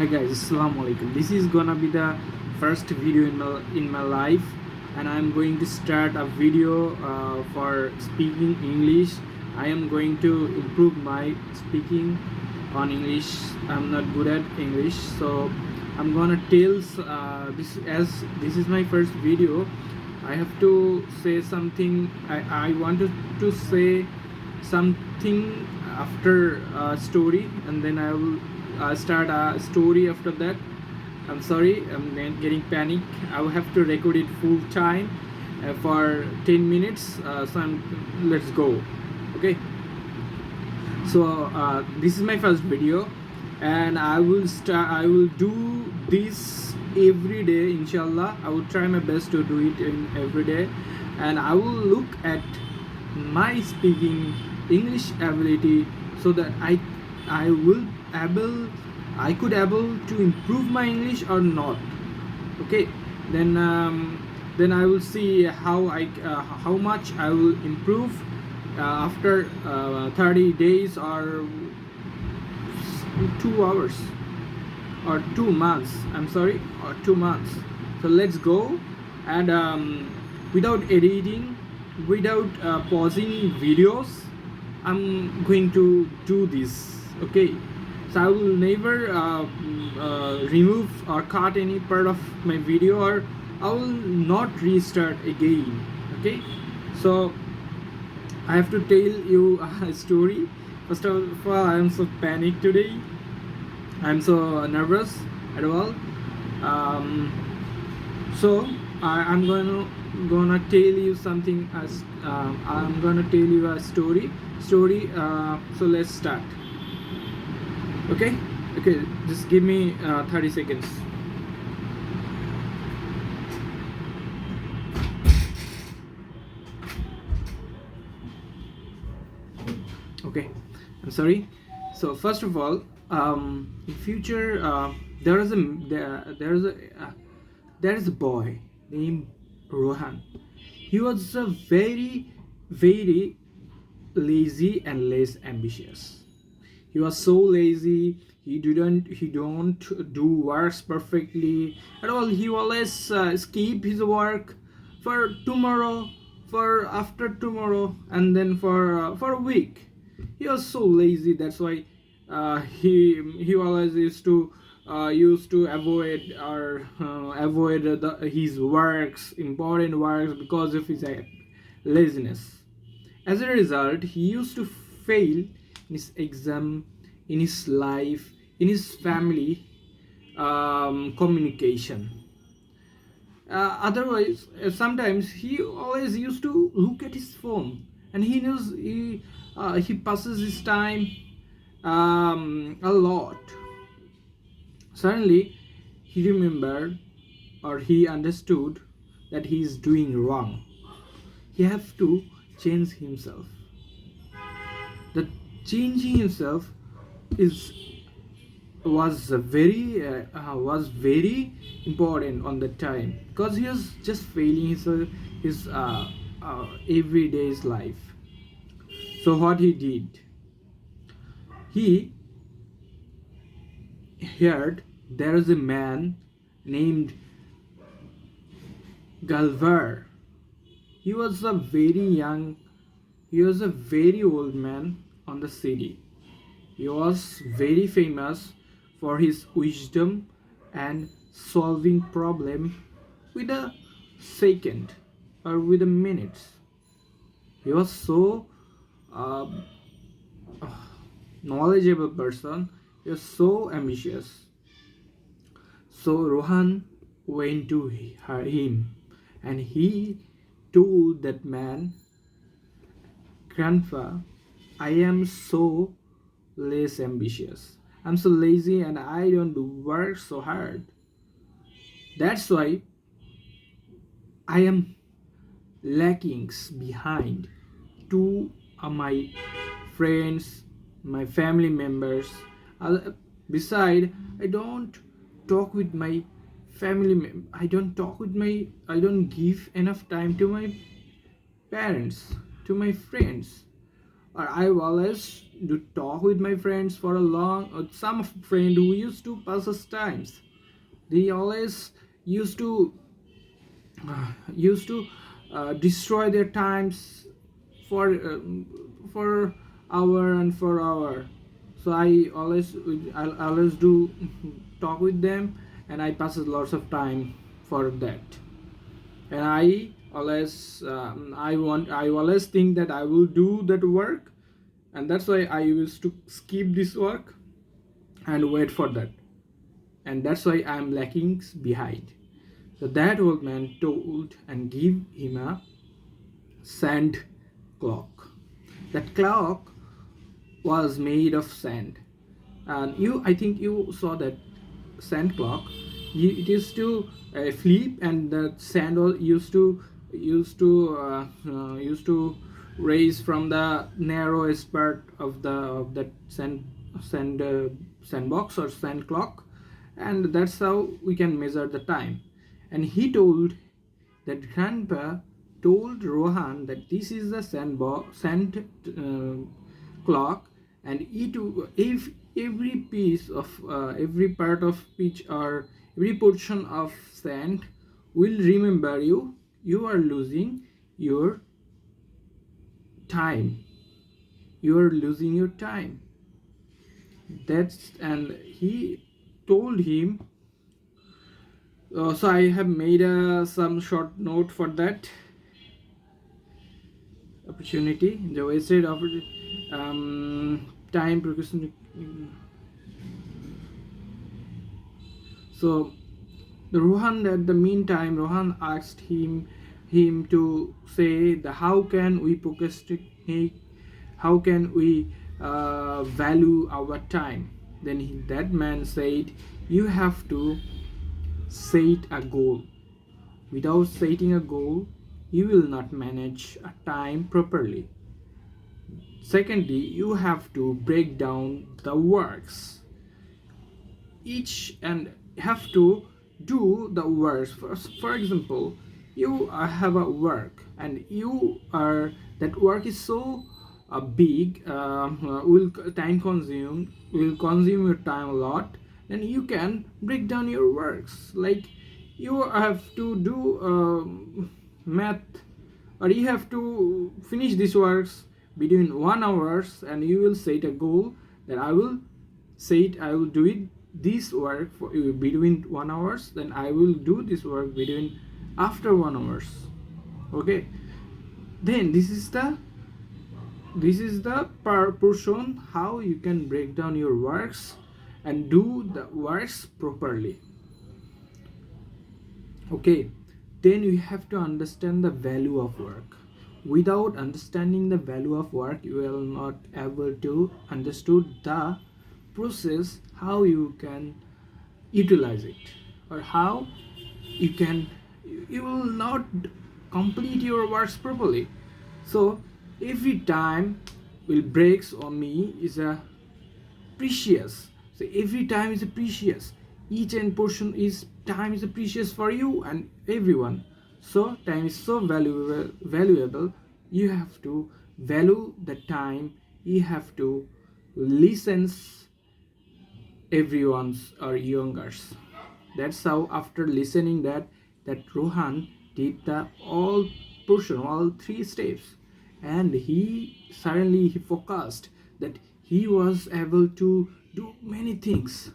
Hi guys, assalamu alaikum. This is gonna be the first video in my life, and I'm going to start a video for speaking English. I am going to improve my speaking on English. I'm not good at English, so I'm gonna tell this as this is my first video. I have to say something. I wanted to say something after a story, and then I will start a story after that. I'm sorry, I'm getting panic. I will have to record it full time for 10 minutes. Let's go. Okay, so this is my first video, and I will do this every day, inshallah. I will try my best to do it in every day, and I will look at my speaking English ability so that I could able to improve my English or not. Okay, then I will see how much I will improve after 30 days or 2 hours or 2 months. I'm sorry, or 2 months. So let's go, and without editing, without pausing videos, I'm going to do this. Okay, so I will never remove or cut any part of my video, or I will not restart again. Okay, so I have to tell you a story. First of all, I am so panicked today. I'm so nervous at all. So I'm gonna tell you something as I'm gonna tell you a story. So let's start. Okay, just give me 30 seconds. Okay, I'm sorry. So first of all, in future, there is a boy named Rohan. He was a very lazy and less ambitious. He was so lazy. He don't do works perfectly at all. He always skip his work for tomorrow, for after tomorrow, and then for a week. He was so lazy. That's why he always used to avoid his works, important works, because of his laziness. As a result, he used to fail in his exam, in his life, in his family communication. Otherwise, sometimes he always used to look at his phone, and he passes his time a lot. Suddenly, he remembered, or he understood, that he is doing wrong. He have to change himself. The changing himself is was very important on the time, because he was just failing his everyday's life. So what he did, he heard there is a man named Galvar. He was a very young, he was a very old man on the city. He was very famous for his wisdom and solving problem with a second or with a minute. He was so uh, knowledgeable person. He was so ambitious. So Rohan went to him, and he told that man, "Grandpa, I am so less ambitious. I'm so lazy and I don't work so hard. That's why I am lacking behind two of my friends, my family members. Beside, I don't talk with my I don't give enough time to my parents, to my friends, or I always to talk with my friends for a long, some friend who used to pass us times, they always used to used to destroy their times for for hour and for hour. So I always do talk with them, and I pass lots of time for that. And I always think that I will do that work, and that's why I used to skip this work and wait for that, and that's why I'm lacking behind. So that old man told and give him a sand clock. That clock was made of sand, and I think you saw that sand clock. It used to flip, and the sand used to raise from the narrowest part of that sandbox or sand clock, and that's how we can measure the time. And he told that grandpa told Rohan that this is the sand clock, and if every piece of every part of pitch or every portion of sand will remember you, you are losing your time. You are losing your time. That's and he told him. So I have made some short note for that opportunity. The wasted time procrastination. So the Rohan, at the meantime, Rohan asked him to say the how can we procrastinate, how can we value our time. Then that man said, you have to set a goal. Without setting a goal, you will not manage a time properly. Secondly, you have to break down the works. Each and have to do the works. For example, you have a work, and you are that work is so big, will time consume, will consume your time a lot. Then you can break down your works, like you have to do math, or you have to finish these works between 1 hours, and you will set a goal that I will do it this work for between 1 hours, then I will do this work between after 1 hours. Okay, then this is the portion how you can break down your works and do the works properly. Okay, then you have to understand the value of work. Without understanding the value of work, you will not able to understood the process how you can utilize it, or how you will not complete your works properly. So every time will breaks on me is a precious. So every time is a precious. Each and portion is time is a precious for you and everyone. So time is so valuable. You have to value the time. You have to listen everyone's or youngers. That's how after listening that Rohan did the all portion, all 3 steps, and he focused that he was able to do many things.